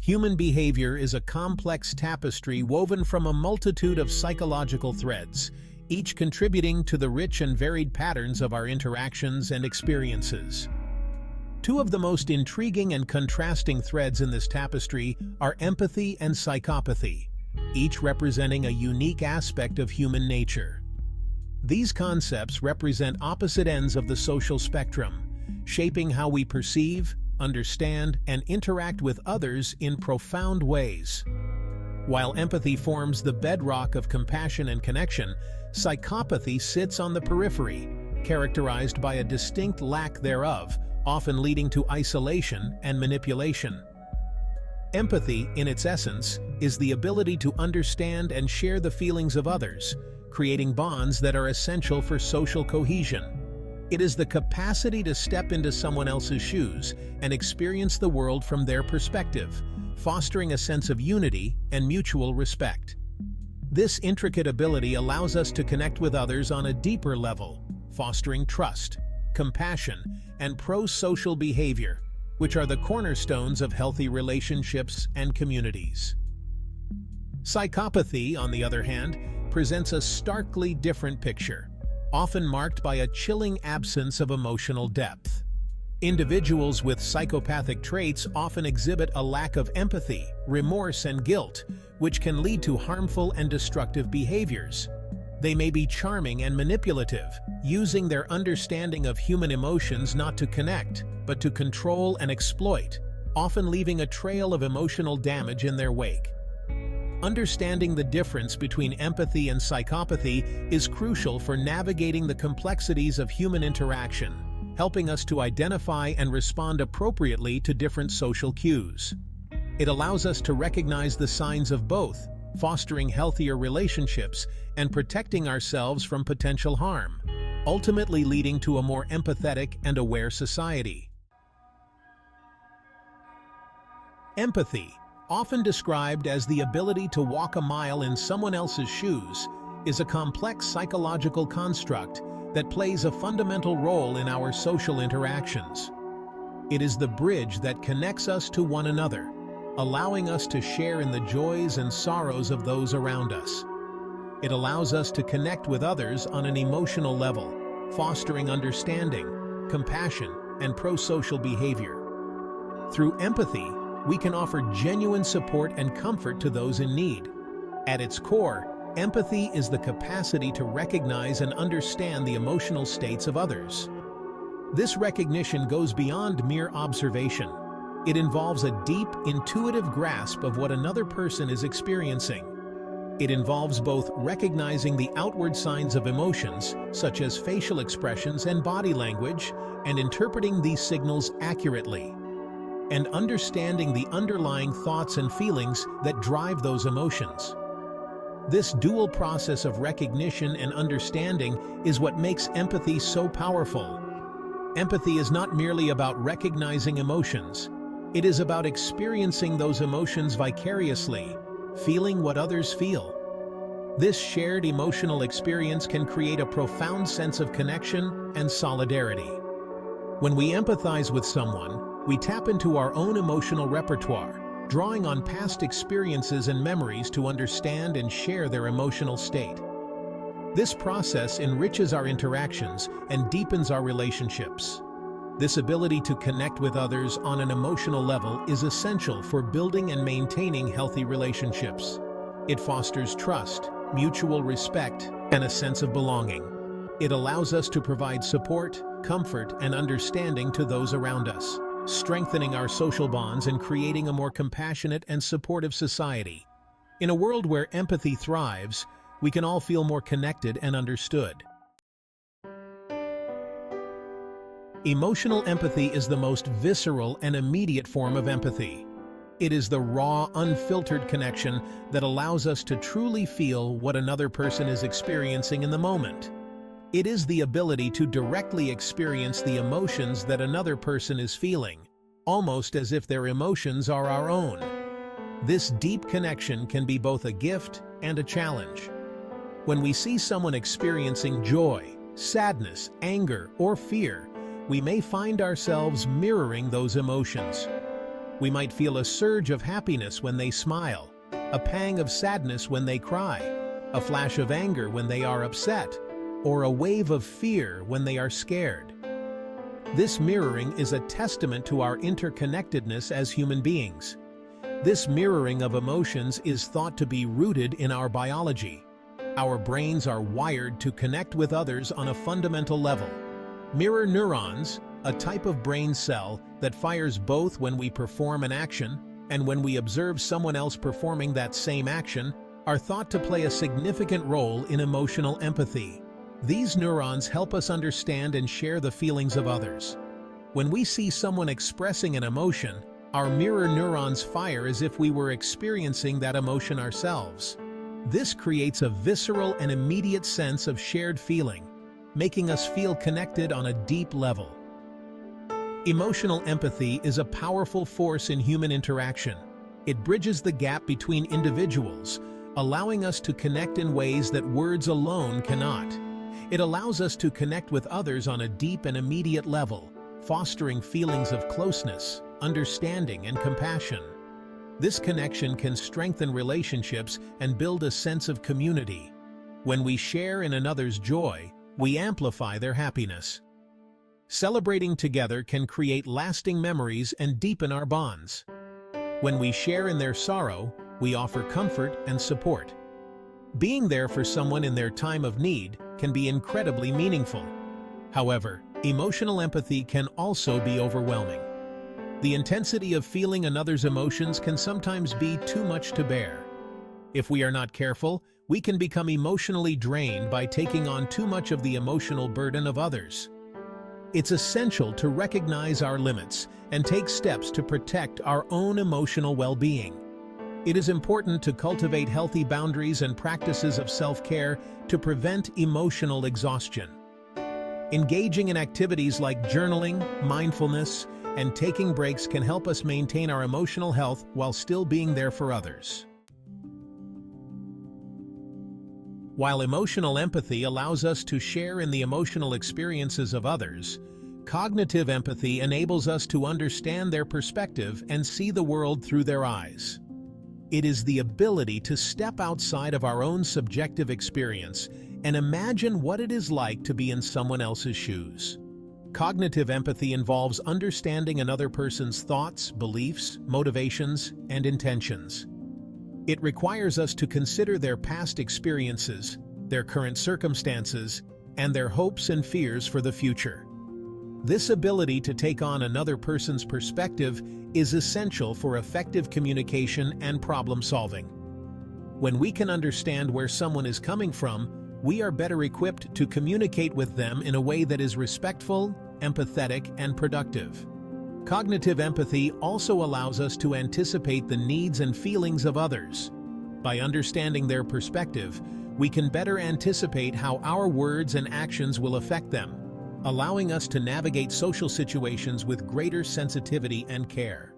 Human behavior is a complex tapestry woven from a multitude of psychological threads, each contributing to the rich and varied patterns of our interactions and experiences. Two of the most intriguing and contrasting threads in this tapestry are empathy and psychopathy, each representing a unique aspect of human nature. These concepts represent opposite ends of the social spectrum, shaping how we perceive, understand, and interact with others in profound ways. While empathy forms the bedrock of compassion and connection, psychopathy sits on the periphery, characterized by a distinct lack thereof, often leading to isolation and manipulation. Empathy, in its essence, is the ability to understand and share the feelings of others, creating bonds that are essential for social cohesion. It is the capacity to step into someone else's shoes and experience the world from their perspective, fostering a sense of unity and mutual respect. This intricate ability allows us to connect with others on a deeper level, fostering trust, compassion, and pro-social behavior, which are the cornerstones of healthy relationships and communities. Psychopathy, on the other hand, presents a starkly different picture, often marked by a chilling absence of emotional depth. Individuals with psychopathic traits often exhibit a lack of empathy, remorse, and guilt, which can lead to harmful and destructive behaviors. They may be charming and manipulative, using their understanding of human emotions not to connect, but to control and exploit, often leaving a trail of emotional damage in their wake. Understanding the difference between empathy and psychopathy is crucial for navigating the complexities of human interaction, helping us to identify and respond appropriately to different social cues. It allows us to recognize the signs of both, fostering healthier relationships and protecting ourselves from potential harm, ultimately leading to a more empathetic and aware society. Empathy, often described as the ability to walk a mile in someone else's shoes, is a complex psychological construct that plays a fundamental role in our social interactions. It is the bridge that connects us to one another, allowing us to share in the joys and sorrows of those around us. It allows us to connect with others on an emotional level, fostering understanding, compassion, and pro-social behavior. Through empathy, we can offer genuine support and comfort to those in need. At its core, empathy is the capacity to recognize and understand the emotional states of others. This recognition goes beyond mere observation. It involves a deep, intuitive grasp of what another person is experiencing. It involves both recognizing the outward signs of emotions, such as facial expressions and body language, and interpreting these signals accurately, and understanding the underlying thoughts and feelings that drive those emotions. This dual process of recognition and understanding is what makes empathy so powerful. Empathy is not merely about recognizing emotions. It is about experiencing those emotions vicariously, feeling what others feel. This shared emotional experience can create a profound sense of connection and solidarity. When we empathize with someone, we tap into our own emotional repertoire, drawing on past experiences and memories to understand and share their emotional state. This process enriches our interactions and deepens our relationships. This ability to connect with others on an emotional level is essential for building and maintaining healthy relationships. It fosters trust, mutual respect, and a sense of belonging. It allows us to provide support, comfort, and understanding to those around us, strengthening our social bonds and creating a more compassionate and supportive society. In a world where empathy thrives, we can all feel more connected and understood. Emotional empathy is the most visceral and immediate form of empathy. It is the raw, unfiltered connection that allows us to truly feel what another person is experiencing in the moment. It is the ability to directly experience the emotions that another person is feeling, almost as if their emotions are our own. This deep connection can be both a gift and a challenge. When we see someone experiencing joy, sadness, anger, or fear, we may find ourselves mirroring those emotions, We might feel a surge of happiness when they smile, a pang of sadness when they cry, a flash of anger when they are upset, or a wave of fear when they are scared. This mirroring is a testament to our interconnectedness as human beings. This mirroring of emotions is thought to be rooted in our biology. Our brains are wired to connect with others on a fundamental level. Mirror neurons, a type of brain cell that fires both when we perform an action and when we observe someone else performing that same action, are thought to play a significant role in emotional empathy. These neurons help us understand and share the feelings of others. When we see someone expressing an emotion, our mirror neurons fire as if we were experiencing that emotion ourselves. This creates a visceral and immediate sense of shared feeling, making us feel connected on a deep level. Emotional empathy is a powerful force in human interaction. It bridges the gap between individuals, allowing us to connect in ways that words alone cannot. It allows us to connect with others on a deep and immediate level, fostering feelings of closeness, understanding, and compassion. This connection can strengthen relationships and build a sense of community. When we share in another's joy, we amplify their happiness. Celebrating together can create lasting memories and deepen our bonds. When we share in their sorrow, we offer comfort and support. Being there for someone in their time of need can be incredibly meaningful. However, emotional empathy can also be overwhelming. The intensity of feeling another's emotions can sometimes be too much to bear. If we are not careful, we can become emotionally drained by taking on too much of the emotional burden of others. It's essential to recognize our limits and take steps to protect our own emotional well-being. It is important to cultivate healthy boundaries and practices of self-care to prevent emotional exhaustion. Engaging in activities like journaling, mindfulness, and taking breaks can help us maintain our emotional health while still being there for others. While emotional empathy allows us to share in the emotional experiences of others, cognitive empathy enables us to understand their perspective and see the world through their eyes. It is the ability to step outside of our own subjective experience and imagine what it is like to be in someone else's shoes. Cognitive empathy involves understanding another person's thoughts, beliefs, motivations, and intentions. It requires us to consider their past experiences, their current circumstances, and their hopes and fears for the future. This ability to take on another person's perspective is essential for effective communication and problem-solving. When we can understand where someone is coming from, we are better equipped to communicate with them in a way that is respectful, empathetic, and productive. Cognitive empathy also allows us to anticipate the needs and feelings of others. By understanding their perspective, we can better anticipate how our words and actions will affect them, allowing us to navigate social situations with greater sensitivity and care.